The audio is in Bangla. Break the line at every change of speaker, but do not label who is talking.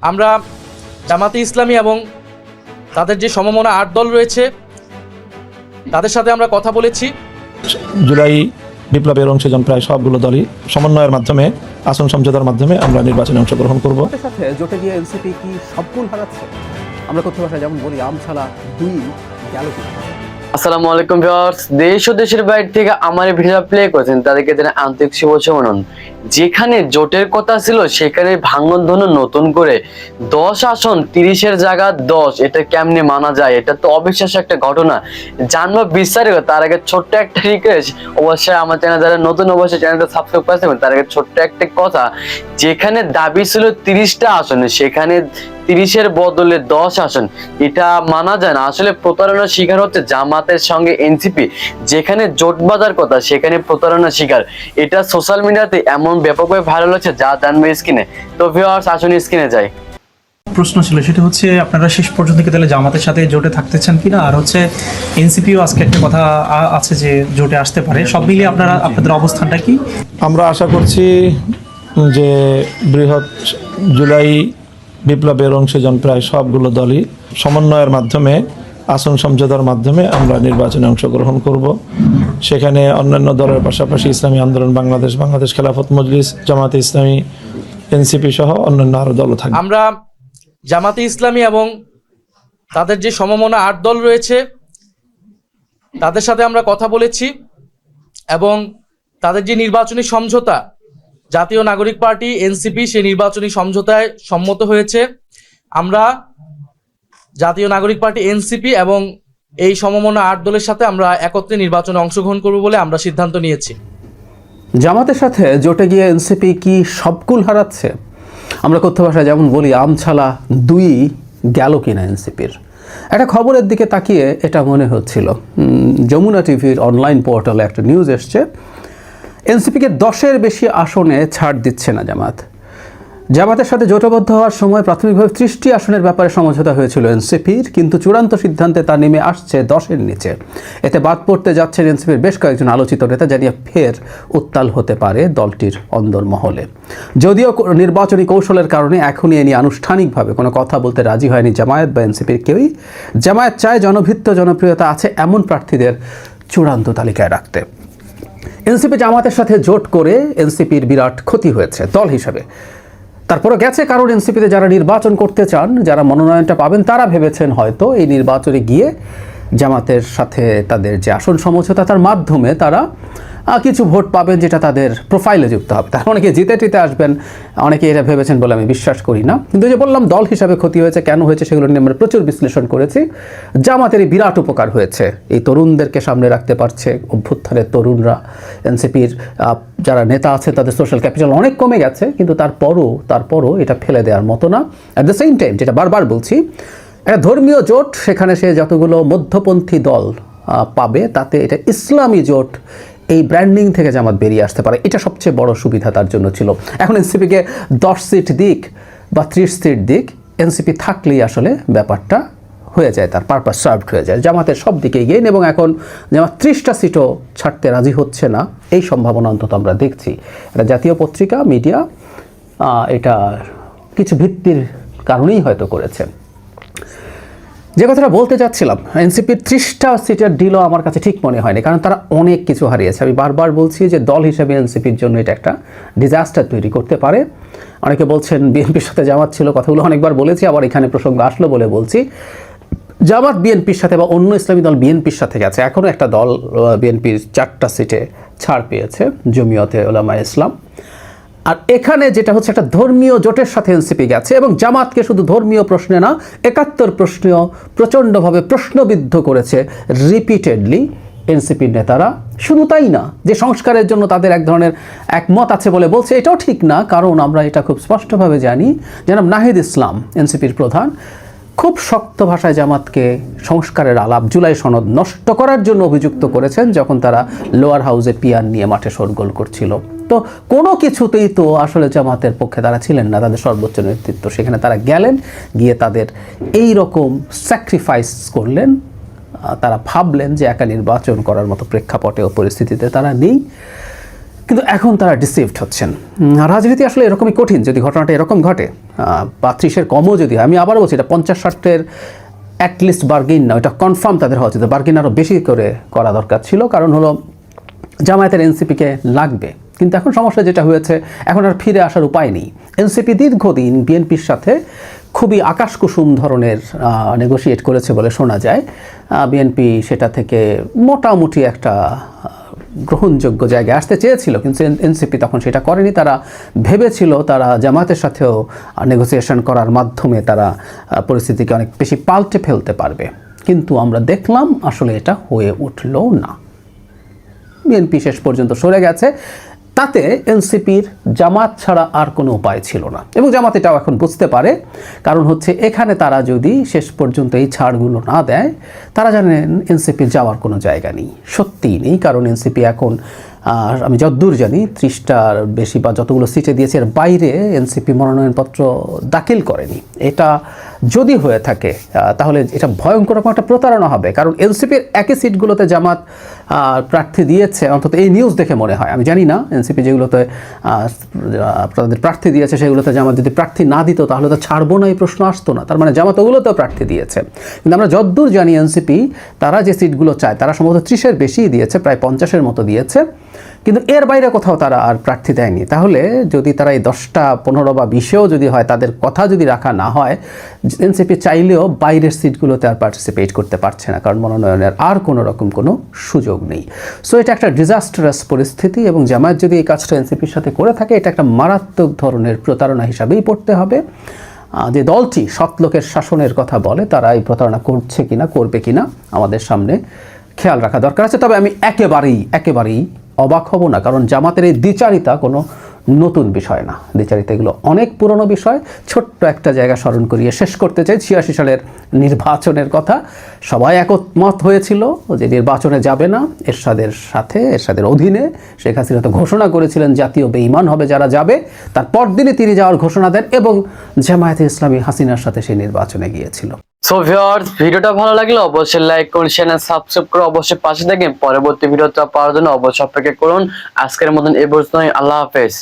আমরা জামাতে ইসলামী এবং তাদের যে সমমনা ৮ দল রয়েছে তাদের সাথে আমরা কথা বলেছি।
জুলাই বিপ্লবের অংশীজন প্রায় সবগুলো দলই সমন্বয়ের মাধ্যমে আসন সমঝোতার মাধ্যমে আমরা নির্বাচনে অংশগ্রহণ করব।
সাথে জোটে গিয়ে এনসিপি কি সবগুল হারাচ্ছে? আমরা কথ্য ভাষায় যেমন বলি আম ছাড়া দুই গেল কি।
আসসালামু আলাইকুম ভিউয়ার্স, দেশ ও দেশের বাইরে থেকে আমার এই ভিডিও প্লে করেছেন তাদেরকে জানাই আন্তরিক শুভেচ্ছা অভিনন্দন। যেখানে জোটের কথা ছিল সেখানে ভাঙন ধনু নতুন করে 10 আসন 30-এর জায়গা 10, এটা কেমনে মানা যায়? এটা তো অবিশ্বাস্য একটা ঘটনা। জানবো বিস্তারিত তার আগে ছোট্ট একটা রিকোয়েস্ট, অবশ্যই আমার চ্যানেল যারা নতুন অবশ্যই চ্যানেলটা সাবস্ক্রাইব করে দেবেন। তার আগে ছোট্ট একটা কথা, যেখানে দাবি ছিল 30টা আসনে সেখানে 30-এর বদলে 10 আসন, এটা মানা যায় না। আসলে প্রতারণার শিকার হচ্ছে জামাতের সঙ্গে এনসিপি। যেখানে জোট বাঁধার কথা সেখানে প্রতারণার শিকার। এটা সোশ্যাল মিডিয়াতে এমন ব্যাপকভাবে ভাইরাল হচ্ছে যা জানবে স্ক্রিনে। তো ভিউয়ার্স আসুন স্ক্রিনে যাই।
প্রশ্ন ছিল সেটা হচ্ছে আপনারা শেষ পর্যন্ত কি তাহলে জামাতের সাথে জোটে থাকতে চান কিনা, আর হচ্ছে এনসিপিও আজকে একটা কথা আছে যে জোটে আসতে পারে। সব মিলিয়ে আপনাদের অবস্থানটা কি?
আমরা আশা করছি যে বৃহৎ জুলাই বিপ্লবের অংশীজন প্রায় সবগুলো দলই সমন্বয়ের মাধ্যমে আসন সমঝোতার মাধ্যমে আমরা নির্বাচনে অংশগ্রহণ করব। সেখানে অন্যান্য দলের পাশাপাশি ইসলামী আন্দোলন বাংলাদেশ, বাংলাদেশ খেলাফত মজলিস, জামাতে ইসলামী, এনসিপি সহ অন্যান্য আরও দলও থাকবে।
আমরা জামাতে ইসলামী এবং তাদের যে সমমনা ৮ দল রয়েছে তাদের সাথে আমরা কথা বলেছি এবং তাদের যে নির্বাচনী সমঝোতা জাতীয় নাগরিক পার্টি এনসিপি সেই নির্বাচনী সমঝোতায় সম্মত হয়েছে। আমরা জাতীয় নাগরিক পার্টি এনসিপি এবং এই সমমনা ৮ দলের সাথে আমরা একত্রে নির্বাচনে অংশগ্রহণ করব বলে আমরা সিদ্ধান্ত নিয়েছি।
জামাতের সাথে জোটে গিয়ে এনসিপি কি সবগুল হারাচ্ছে? আমরা কথ্য ভাষায় যেমন বলি আম ছাড়া দুই গেল কিনা এনসিপির। একটা খবরের দিকে তাকিয়ে এটা মনে হচ্ছিল, যমুনা টিভির অনলাইন পোর্টালে একটা নিউজ এসছে, এনসিপিকে 10-এর বেশি আসনে ছাড় দিচ্ছে না জামাত। জামাতের সাথে জোটবদ্ধ হওয়ার সময় প্রাথমিকভাবে 30টি আসনের ব্যাপারে সমঝোতা হয়েছিল এনসিপির, কিন্তু চূড়ান্ত সিদ্ধান্তে তা নেমে আসছে 10-এর নিচে। এতে বাদ পড়তে যাচ্ছেন এনসিপির বেশ কয়েকজন আলোচিত নেতা, যা নিয়ে ফের উত্তাল হতে পারে দলটির অন্দরমহলে। যদিও নির্বাচনী কৌশলের কারণে এখনই এ নিয়ে আনুষ্ঠানিকভাবে কোনো কথা বলতে রাজি হয়নি জামায়াত বা এনসিপির কেউই। জামায়াত চায় জনভিত্ত জনপ্রিয়তা আছে এমন প্রার্থীদের চূড়ান্ত তালিকায় রাখতে। এনসিপি জামাতের সাথে জোট করে এনসিপির বিরাট ক্ষতি হয়েছে দল হিসাবে। তারপরে গেছে, কারণ এনসিপিতে যারা নির্বাচন করতে চান, যারা মনোনয়নটা পাবেন, তারা ভেবেছেন হয়তো এই নির্বাচনে গিয়ে জামাতের সাথে তাদের যে আসন সমঝোতা তার মাধ্যমে তারা কিছু ভোট পাবেন, যেটা তাদের প্রোফাইলে যুক্ত হবে। তার অনেকে জিতে টিতে আসবেন, অনেকে এটা ভেবেছেন বলে আমি বিশ্বাস করি না। কিন্তু যে বললাম দল হিসাবে ক্ষতি হয়েছে, কেন হয়েছে সেগুলো নিয়ে আমরা প্রচুর বিশ্লেষণ করেছি। জামাতের এই বিরাট উপকার হয়েছে, এই তরুণদেরকে সামনে রাখতে পারছে। অভ্যুত্থানের তরুণরা, এনসিপির যারা নেতা আছে তাদের সোশ্যাল ক্যাপিটাল অনেক কমে গেছে, কিন্তু তারপরও এটা ফেলে দেওয়ার মতো না। অ্যাট দ্য সেম টাইম, যেটা বারবার বলছি, একটা ধর্মীয় জোট, সেখানে সে যতগুলো মধ্যপন্থী দল পাবে তাতে এটা ইসলামী জোট, এই ব্র্যান্ডিং থেকে জামাত বেরিয়ে আসতে পারে। এটা সবচেয়ে বড় সুবিধা তার জন্য ছিল। এখন এনসিপিকে 10 সিট দিক বা 30 সিট দিক, এনসিপি থাকলেই আসলে ব্যাপারটা হয়ে যায়, তার পারপাস সার্ভড হয়ে যায়। জামাতের সব দিকেই গেইন, এবং এখন জামাত 30টা সিটও ছাড়তে রাজি হচ্ছে না, এই সম্ভাবনা অন্তত আমরা দেখছি। এটা জাতীয় পত্রিকা, মিডিয়া এটা কিছু ভিত্তির কারণেই হয়তো করেছে। যে কথাটা বলতে চাচ্ছিলাম, এনসিপির 30টা সিটের ডিলও আমার কাছে ঠিক মনে হয়নি, কারণ তারা অনেক কিছু হারিয়েছে। আমি বারবার বলছি যে দল হিসেবে এনসিপির জন্য এটা একটা ডিজাস্টার তৈরি করতে পারে। অনেকে বলছেন বিএনপির সাথে জামাত ছিল, কথাগুলো অনেকবার বলেছি, আবার এখানে প্রসঙ্গ আসলো বলে বলছি। জামাত বিএনপির সাথে বা অন্য ইসলামী দল বিএনপির সাথে গেছে, এখনও একটা দল বিএনপির 4টা সিটে ছাড় পেয়েছে, জমিয়তে উলামায়ে ইসলাম। আর এখানে যেটা হচ্ছে, একটা ধর্মীয় জোটের সাথে এনসিপি গেছে, এবং জামাতকে শুধু ধর্মীয় প্রশ্নে না 71 প্রশ্নেও প্রচণ্ডভাবে প্রশ্নবিদ্ধ করেছে রিপিটেডলি এনসিপির নেতারা। শুধু তাই না, যে সংস্কারের জন্য তাদের এক ধরনের একমত আছে বলে বলছে, এটাও ঠিক না, কারণ আমরা এটা খুব স্পষ্টভাবে জানি, জনাব নাহিদ ইসলাম এনসিপির প্রধান খুব শক্ত ভাষায় জামাতকে সংস্কারের আলাপ, জুলাই সনদ নষ্ট করার জন্য অভিযুক্ত করেছেন, যখন তারা লোয়ার হাউসে পিয়ার নিয়ে মাঠে শোরগোল করছিল। তো কোনো কিছুতেই তো আসলে জামাতের পক্ষে তারা ছিলেন না, তাদের সর্বোচ্চ নেতৃত্ব। সেখানে তারা গেলেন, গিয়ে তাদের এই রকম স্যাক্রিফাইস করলেন। তারা ভাবলেন যে একা নির্বাচন করার মতো প্রেক্ষাপটে ও পরিস্থিতিতে তারা নেই, কিন্তু এখন তারা ডিসিভড হচ্ছেন। রাজনীতি আসলে এরকমই কঠিন। যদি ঘটনাটা এরকম ঘটে, বা 30-এর কমও যদি হয়, আমি আবার বলছি এটা 50-60-এর অ্যাটলিস্ট বার্গেইন না, এটা কনফার্ম তাদের হওয়া উচিত, বার্গেইন আরও বেশি করে করা দরকার ছিল। কারণ হলো জামায়াতের এনসিপিকে লাগবে, কিন্তু এখন সমস্যা যেটা হয়েছে, এখন আর ফিরে আসার উপায় নেই। এনসিপি দীর্ঘদিন বিএনপির সাথে খুবই আকাশকুসুম ধরনের নেগোশিয়েট করেছে বলে শোনা যায়। বিএনপি সেটা থেকে মোটামুটি একটা গ্রহণযোগ্য জায়গায় আসতে চেয়েছিল, কিন্তু এনসিপি তখন সেটা করেনি। তারা ভেবেছিল তারা জামায়াতের সাথেও নেগোসিয়েশন করার মাধ্যমে তারা পরিস্থিতিকে অনেক বেশি পাল্টে ফেলতে পারবে, কিন্তু আমরা দেখলাম আসলে এটা হয়ে উঠলো না। বিএনপি শেষ পর্যন্ত সরে গেছে, তাতে এনসিপির জামাত ছাড়া আর কোনো উপায় ছিল না, এবং জামাত এটাও এখন বুঝতে পারে। কারণ হচ্ছে এখানে তারা যদি শেষ পর্যন্ত এই ছাড়গুলো না দেয়, তারা জানেন এনসিপির যাওয়ার কোনো জায়গা নেই, সত্যিই নেই। কারণ এনসিপি এখন আমি যতদূর জানি 30টার বেশি বা যতগুলো সিটে দিয়েছে এর বাইরে এনসিপি মনোনয়নপত্র দাখিল করেনি। এটা যদি হয়ে থাকে তাহলে এটা ভয়ঙ্কর রকম একটা প্রতারণা হবে। কারণ এনসিপির একই সিটগুলোতে জামাত প্রার্থী দিয়েছে, অন্তত এই নিউজ দেখে মনে হয়, আমি জানি না এনসিপি যেগুলোতে তাদের প্রার্থী দিয়েছে সেগুলোতে জামাত যদি প্রার্থী না দিত তাহলে তো ছাড়বো না এই প্রশ্ন আসতো না। তার মানে জামাত ওগুলোতেও প্রার্থী দিয়েছে। কিন্তু আমরা যতদূর জানি এনসিপি তারা যে সিটগুলো চায় তারা সম্ভবত 30-এর বেশি দিয়েছে, প্রায় 50-এর মতো দিয়েছে, কিন্তু এর বাইরে কোথাও তারা আর প্রার্থী দেয়নি। তাহলে যদি তারা এই 10টা 15 বা 20-এও যদি হয়, তাদের কথা যদি রাখা না হয়, এনসিপি চাইলেও বাইরের সিটগুলোতে আর পার্টিসিপেট করতে পারছে না, কারণ মনোনয়নের আর কোনো রকম কোনো সুযোগ নেই। সো এটা একটা ডিজাস্টারাস পরিস্থিতি, এবং জামায়াত যদি এই কাজটা এনসিপির সাথে করে থাকে, এটা একটা মারাত্মক ধরনের প্রতারণা হিসাবেই পড়তে হবে। যে দলটি সৎ লোকের শাসনের কথা বলে, তারা এই প্রতারণা করছে কিনা, করবে কিনা আমাদের সামনে খেয়াল রাখা দরকার আছে। তবে আমি একেবারেই অবাক হব না, কারণ জামাতের এই দ্বিচারিতা কোনো নতুন বিষয় না। দ্বিচারিতা এগুলো অনেক পুরনো বিষয়। ছোট্ট একটা জায়গা স্মরণ করিয়ে শেষ করতে চাই। 86 সালের নির্বাচনের কথা সবাই একমত হয়েছিল যে নির্বাচনে যাবে না এরশাদের অধীনে। শেখ হাসিনা তো ঘোষণা করেছিলেন জাতীয় বেঈমান হবে যারা যাবে, তার পরদিনই তিনি যাওয়ার ঘোষণা দেন, এবং জামায়াতে ইসলামী হাসিনার সাথে সেই নির্বাচনে গিয়েছিল।
সো ভিউয়ার্স, ভিডিওটা ভালো লাগলে অবশ্যই লাইক করুন, চ্যানেল সাবস্ক্রাইব করে অবশ্যই পাশে থাকেন। পরবর্তী ভিডিওটা পাওয়ার জন্য অবশ্যই অপেক্ষা করুন। আজকের মতন এই পর্যন্তই, আল্লাহ হাফেজ।